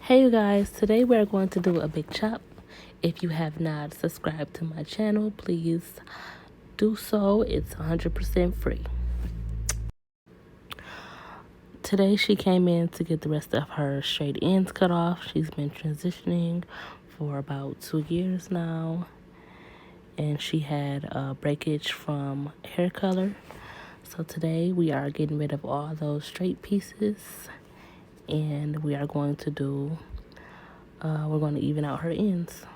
Hey you guys, today we're going to do a big chop. If you have not subscribed to my channel, please do so. It's 100% free. Today she came in to get the rest of her straight ends cut off. She's been transitioning for about 2 years now, and she had a breakage from hair color. So today we are getting rid of all those straight pieces, and we are going to we're going to even out her ends.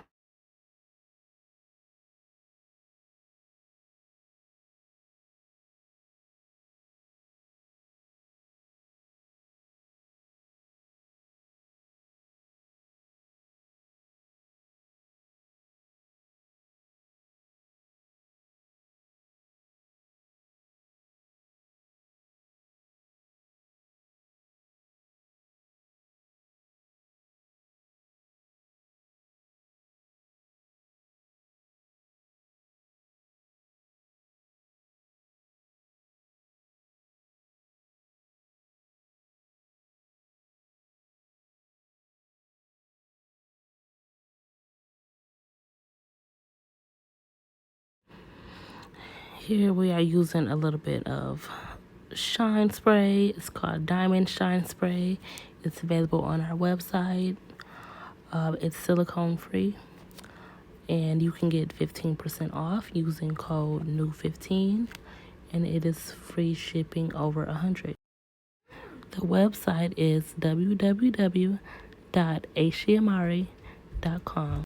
Here we are using a little bit of shine spray. It's called Diamond Shine Spray. It's available on our website. It's silicone free, and you can get 15% off using code NEW15, and it is free shipping over 100. The website is www.asheamarie.com.